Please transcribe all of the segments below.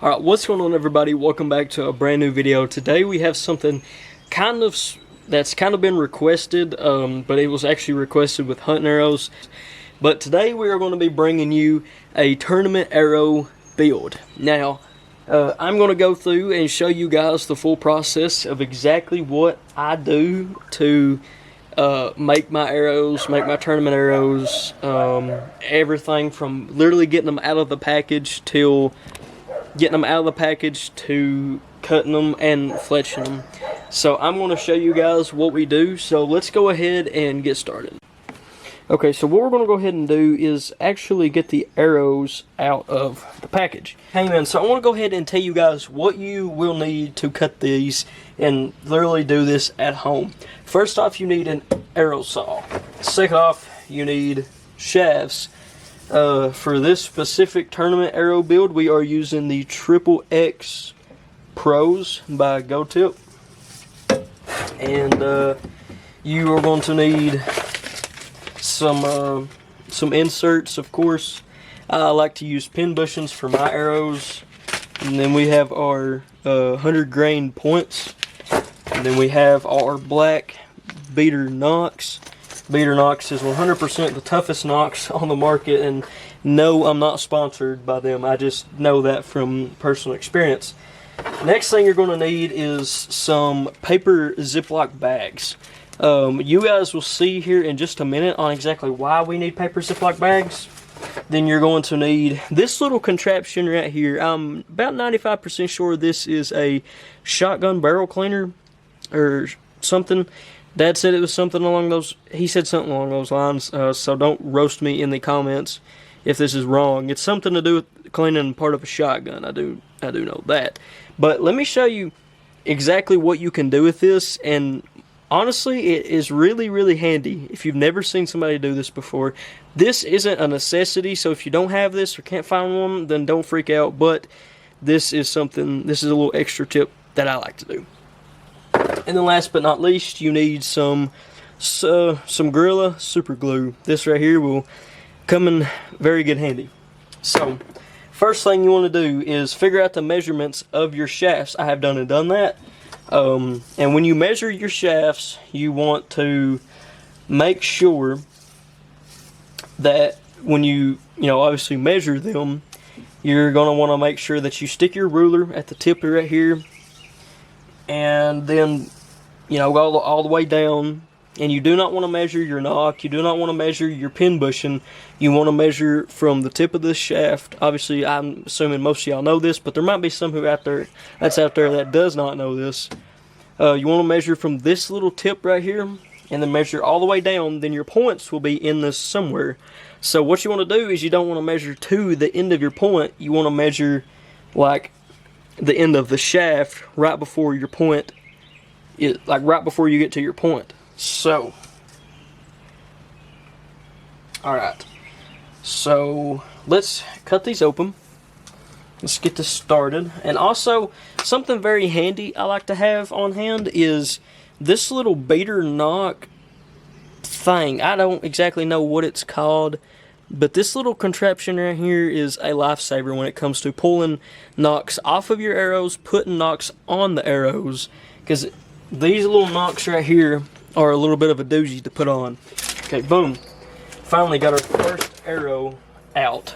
Alright, what's going on, everybody? Welcome back to a brand new video. Today we have something that's kind of been requested, but it was actually requested with hunting arrows. But today we are going to be bringing you a tournament arrow build. Now, I'm going to go through and show you guys the full process of exactly what I do to make my arrows, make my tournament arrows, everything from literally getting them out of the package to cutting them and fletching them. So I'm going to show you guys what we do. So let's go ahead and get started. Okay, so what we're going to go ahead and do is actually get the arrows out of the package. Hey man, so I want to go ahead and tell you guys what you will need to cut these and literally do this at home. First off, you need an arrow saw. Second off, you need shafts. For this specific tournament arrow build, we are using the XXX Pros by GoldTip. And you are going to need some inserts, of course. I like to use pin bushings for my arrows. And then we have our 100 grain points. And then we have our black beater nocks. Beater nocks is 100% the toughest nocks on the market, and no, I'm not sponsored by them. I just know that from personal experience. Next thing you're going to need is some paper Ziploc bags. You guys will see here in just a minute on exactly why we need paper Ziploc bags. Then you're going to need this little contraption right here. I'm about 95% sure this is a shotgun barrel cleaner or something. Dad said it was something along those. He said something along those lines. So don't roast me in the comments if this is wrong. It's something to do with cleaning part of a shotgun. I do know that. But let me show you exactly what you can do with this. And honestly, it is really handy. If you've never seen somebody do this before, this isn't a necessity. So if you don't have this or can't find one, then don't freak out. But this is something. This is a little extra tip that I like to do. And then last but not least, you need some Gorilla Super Glue. This right here will come in very good handy. So, first thing you want to do is figure out the measurements of your shafts. I have done that. And when you measure your shafts, you want to make sure that when you obviously measure them, you're going to want to make sure that you stick your ruler at the tip right here. And then, go all the way down. And you do not want to measure your nock. You do not want to measure your pin bushing. You want to measure from the tip of this shaft. Obviously, I'm assuming most of y'all know this, but there might be some who out there that does not know this. You want to measure from this little tip right here, and then measure all the way down. Then your points will be in this somewhere. So what you want to do is you don't want to measure to the end of your point. You want to measure like the end of the shaft right before your point, right before you get to your point. So, alright, so let's cut these open. Let's get this started. And also, something very handy I like to have on hand is this little beater nock thing. I don't exactly know what it's called, but this little contraption right here is a lifesaver when it comes to pulling nocks off of your arrows, putting nocks on the arrows, because these little nocks right here are a little bit of a doozy to put on. Okay, boom. Finally got our first arrow out.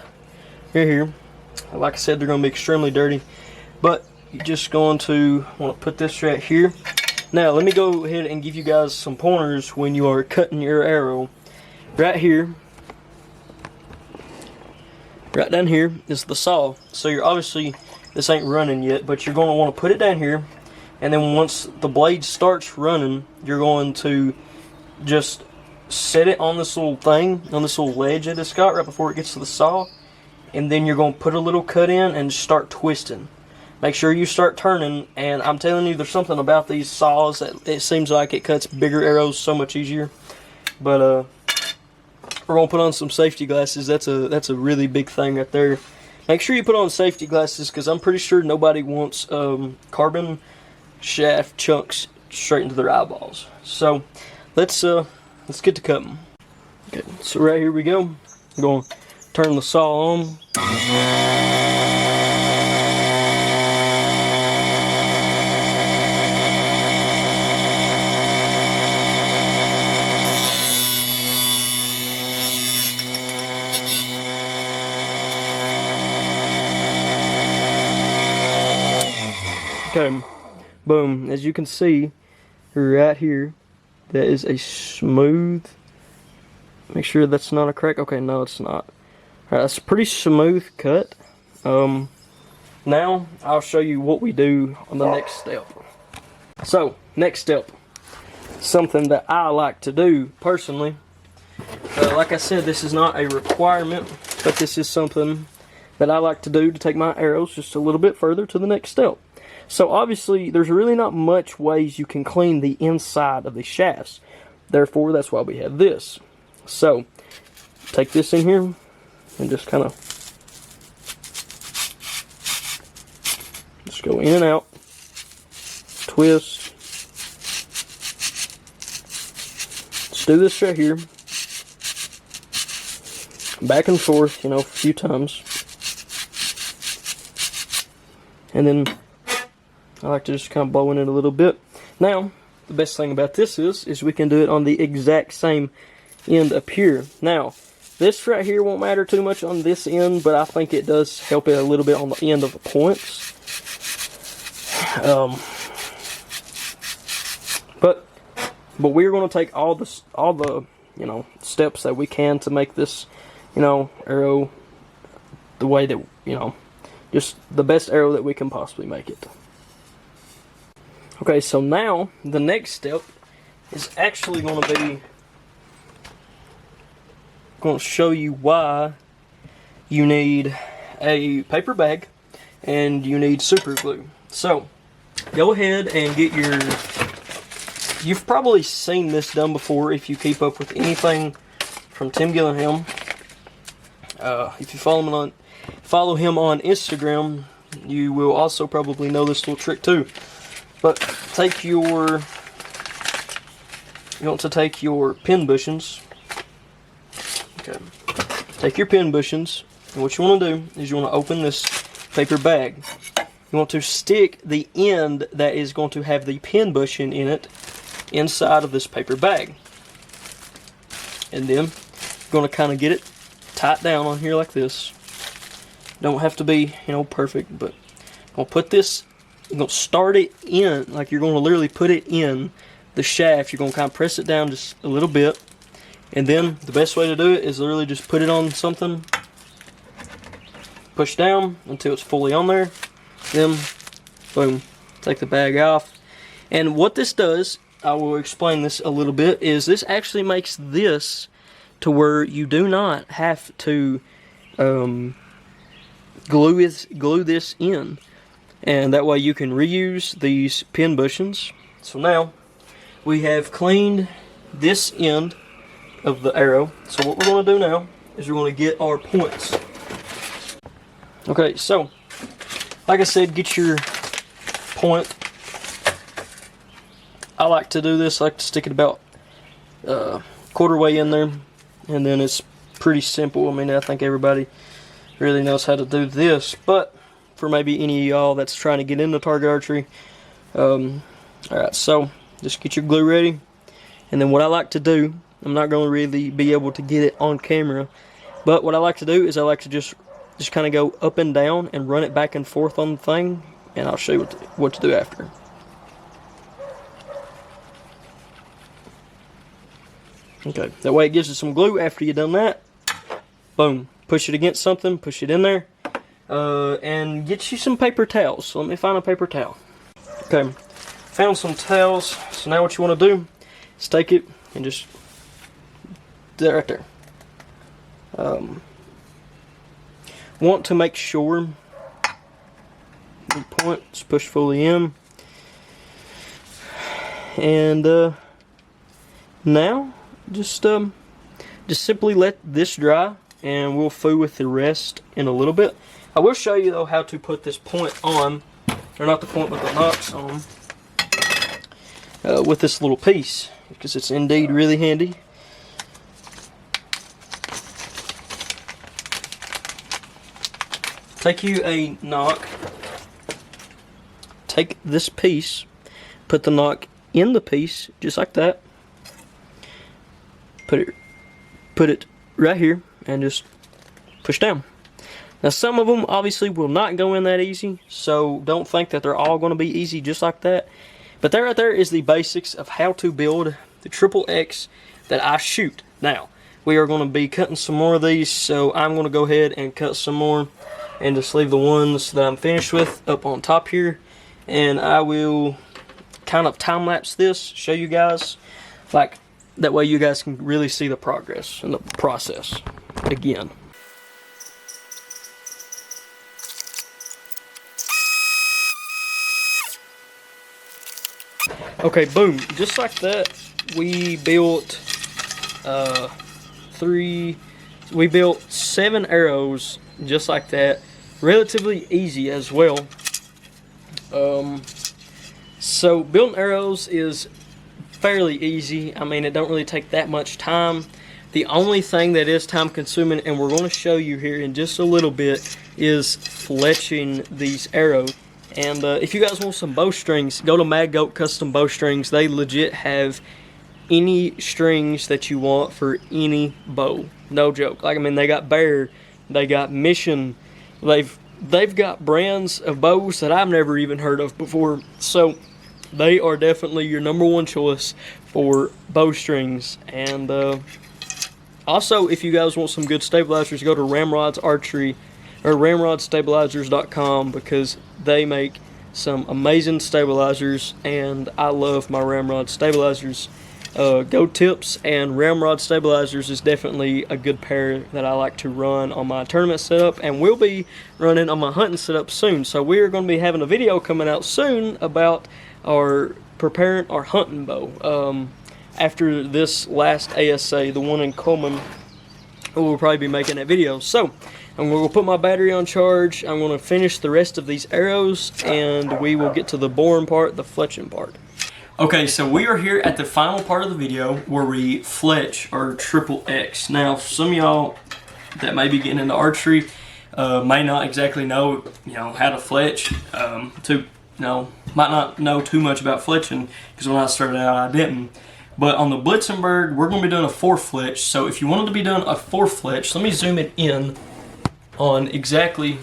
Here. Like I said, they're going to be extremely dirty, but you're just going to want to put this right here. Now, let me go ahead and give you guys some pointers when you are cutting your arrow. Right here. Right down here is the saw. So you're obviously, this ain't running yet, but you're going to want to put it down here. And then once the blade starts running, you're going to just set it on this little thing, on this little ledge that it's got right before it gets to the saw. And then you're going to put a little cut in and start twisting. Make sure you start turning. And I'm telling you, there's something about these saws that it seems like it cuts bigger arrows so much easier. But we're going to put on some safety glasses. That's a really big thing right there. Make sure you put on safety glasses, because I'm pretty sure nobody wants carbon shaft chunks straight into their eyeballs. So let's get to cutting. Okay, so right here we go. I'm going to turn the saw on. Okay, boom. As you can see right here, that is a smooth. Make sure that's not a crack. Okay, no, it's not. Alright, that's a pretty smooth cut. Now I'll show you what we do on the next step. So, next step, something that I like to do personally. Like I said, this is not a requirement, but this is something that I like to do to take my arrows just a little bit further to the next step. So obviously, there's really not much ways you can clean the inside of the shafts. Therefore, that's why we have this. So, take this in here and just kind of just go in and out, twist. Let's do this right here. Back and forth, a few times. And then I like to just kind of blow in it a little bit. Now, the best thing about this is we can do it on the exact same end up here. Now, this right here won't matter too much on this end, but I think it does help it a little bit on the end of the points. But we're going to take all the steps that we can to make this arrow the way that just the best arrow that we can possibly make it. Okay, so now the next step is actually going to show you why you need a paper bag and you need super glue. So go ahead and get your, you've probably seen this done before if you keep up with anything from Tim Gillingham. If you follow him on Instagram, you will also probably know this little trick too. But you want to take your pin bushings. Okay. Take your pin bushings, and what you want to do is you want to open this paper bag. You want to stick the end that is going to have the pin bushing in it inside of this paper bag. And then you're going to kind of get it tight down on here like this. Don't have to be, perfect, but I'm going to put this, you're going to start it in, like you're going to literally put it in the shaft. You're going to kind of press it down just a little bit. And then the best way to do it is literally just put it on something, push down until it's fully on there. Then, boom, take the bag off. And what this does, I will explain this a little bit, is this actually makes this to where you do not have to glue this in. And that way you can reuse these pin bushings. So now, we have cleaned this end of the arrow. So what we're going to do now is we're going to get our points. Okay, so like I said, get your point. I like to do this. I like to stick it about quarter way in there, and then it's pretty simple. I mean, I think everybody really knows how to do this, but for maybe any of y'all that's trying to get into target archery, alright, so just get your glue ready. And then what I like to do, I'm not going to really be able to get it on camera, but what I like to do is I like to just kind of go up and down and run it back and forth on the thing, and I'll show you what to do after. Okay, that way it gives it some glue. After you've done that, boom, push it against something, push it in there, and get you some paper towels. So let me find a paper towel. Okay, found some towels. So now what you want to do is take it and just do that right there. Want to make sure the point's pushed fully in, and now just simply let this dry, and we'll fool with the rest in a little bit. I will show you though how to put this point on, or not the point but the nocks on, with this little piece, because it's indeed really handy. Take you a knock, take this piece, put the knock in the piece, just like that. Put it right here, and just push down. Now some of them obviously will not go in that easy, so don't think that they're all going to be easy just like that. But that right there is the basics of how to build the Triple X that I shoot. Now, we are going to be cutting some more of these, so I'm going to go ahead and cut some more and just leave the ones that I'm finished with up on top here. And I will kind of time-lapse this, show you guys, like, that way you guys can really see the progress and the process again. Okay, boom, just like that, we built we built 7 arrows just like that, relatively easy as well. So building arrows is fairly easy. I mean, it don't really take that much time. The only thing that is time consuming, and we're going to show you here in just a little bit, is fletching these arrows. And if you guys want some bowstrings, go to Mad Goat Custom Bowstrings. They legit have any strings that you want for any bow. No joke. Like, I mean, they got Bear, they got Mission, they've got brands of bows that I've never even heard of before. So they are definitely your #1 choice for bowstrings. And also, if you guys want some good stabilizers, go to Ramrod's Archery or RamrodStabilizers.com, because they make some amazing stabilizers, and I love my Ramrod stabilizers. GoldTips and Ramrod stabilizers is definitely a good pair that I like to run on my tournament setup, and will be running on my hunting setup soon. So we're going to be having a video coming out soon about preparing our hunting bow. After this last ASA, the one in Coleman, we'll probably be making that video. So I'm going to put my battery on charge. I'm going to finish the rest of these arrows, and we will get to the boring part, the fletching part. Okay, so we are here at the final part of the video where we fletch our Triple X. Now, some of y'all that may be getting into archery may not exactly know, how to fletch. Might not know too much about fletching, because when I started out, I didn't. But on the Blitzenberg, we're going to be doing a 4 fletch. So if you wanted to be doing a 4 fletch, let me zoom it in on exactly.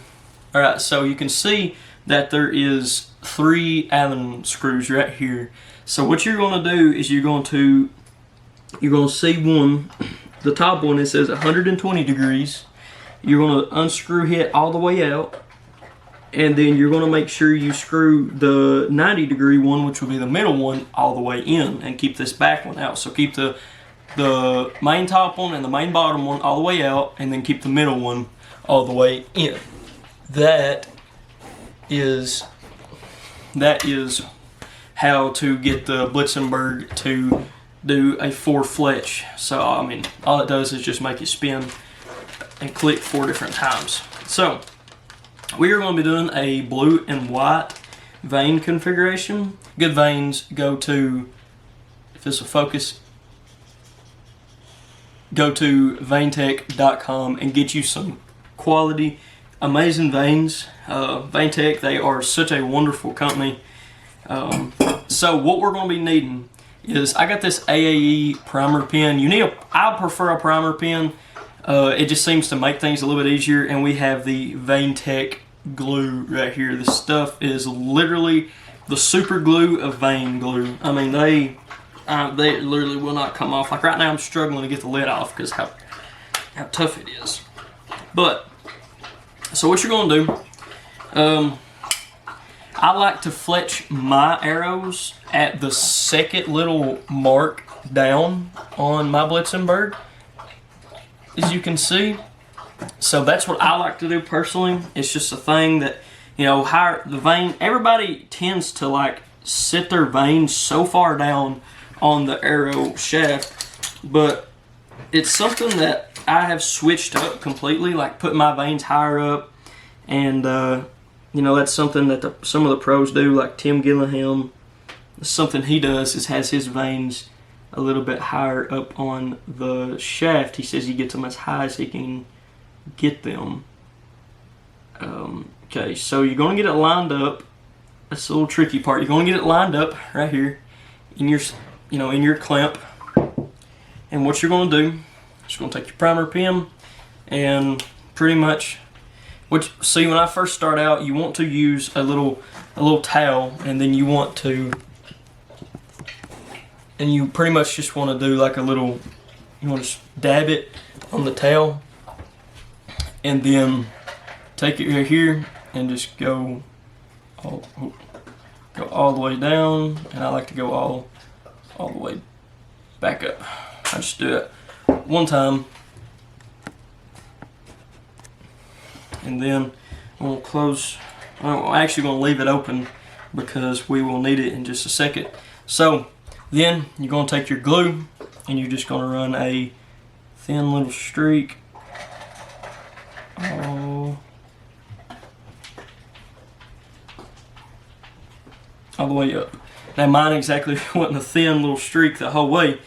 All right, so you can see that there is 3 Allen screws right here. So what you're going to do is you're going to see the top one, it says 120 degrees. You're going to unscrew it all the way out, and then you're going to make sure you screw the 90-degree one, which will be the middle one, all the way in, and keep this back one out. So keep the main top one and the main bottom one all the way out, and then keep the middle one all the way in. That is how to get the Blitzenberg to do a 4 fletch. So, I mean, all it does is just make it spin and click 4 different times. So, we are going to be doing a blue and white vein configuration. Good veins, go to, if this will focus, go to vaintech.com and get you some quality, amazing veins. Vaintech, they are such a wonderful company. So what we're going to be needing is, I got this AAE primer pen. I prefer a primer pen. It just seems to make things a little bit easier. And we have the Vaintech glue right here. This stuff is literally the super glue of vein glue. I mean, they literally will not come off. Like right now, I'm struggling to get the lid off because how tough it is. But so what you're going to do, I like to fletch my arrows at the second little mark down on my Blitzenberg, as you can see. So that's what I like to do personally. It's just a thing that, the vein, everybody tends to like sit their veins so far down on the arrow shaft, but it's something that I have switched up completely, like putting my veins higher up, and that's something that some of the pros do, like Tim Gilliam. Something he does is has his veins a little bit higher up on the shaft. He says he gets them as high as he can get them. Okay, so you're going to get it lined up. That's a little tricky part. You're going to get it lined up right here in your, in your clamp. And what you're going to do is you're going to take your primer pen and pretty much Which, see, when I first start out, you want to use a little towel, and then you want to, and you pretty much just want to do like a little, you want to just dab it on the towel, and then take it right here and just go all the way down, and I like to go all the way back up. I just do it one time, and then I'm gonna close. I'm actually gonna leave it open because we will need it in just a second. So then you're gonna take your glue and you're just gonna run a thin little streak all the way up. Now mine exactly wasn't a thin little streak the whole way,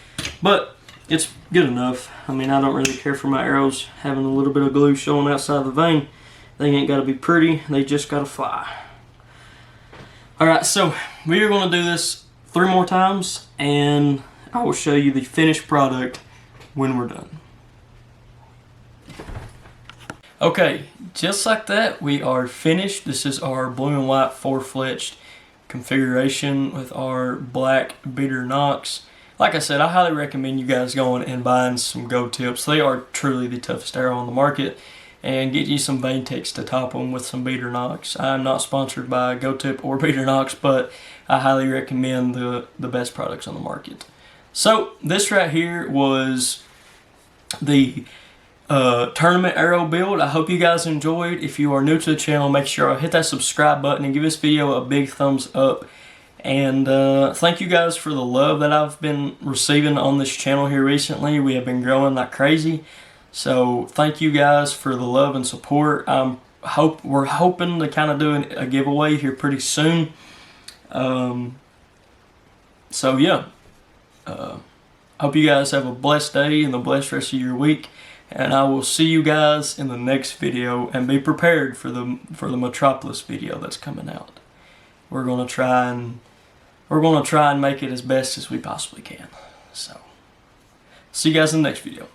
but it's good enough. I mean, I don't really care for my arrows having a little bit of glue showing outside the vein. They ain't gotta be pretty, they just gotta fly. Alright, so we are gonna do this 3 more times, and I will show you the finished product when we're done. Okay, just like that, we are finished. This is our blue and white 4-fletched configuration with our black beater nocks. Like I said, I highly recommend you guys going and buying some GoldTips. They are truly the toughest arrow on the market, and get you some vein ticks to top them with some beater nocks. I'm not sponsored by GoldTip or beater nocks, but I highly recommend the best products on the market. So this right here was the tournament arrow build. I hope you guys enjoyed. If you are new to the channel, make sure to hit that subscribe button and give this video a big thumbs up. And thank you guys for the love that I've been receiving on this channel here recently. We have been growing like crazy. So thank you guys for the love and support. We're hoping to kind of do a giveaway here pretty soon. So yeah, hope you guys have a blessed day and a blessed rest of your week. And I will see you guys in the next video, and be prepared for the Metropolis video that's coming out. We're gonna try and make it as best as we possibly can. So see you guys in the next video.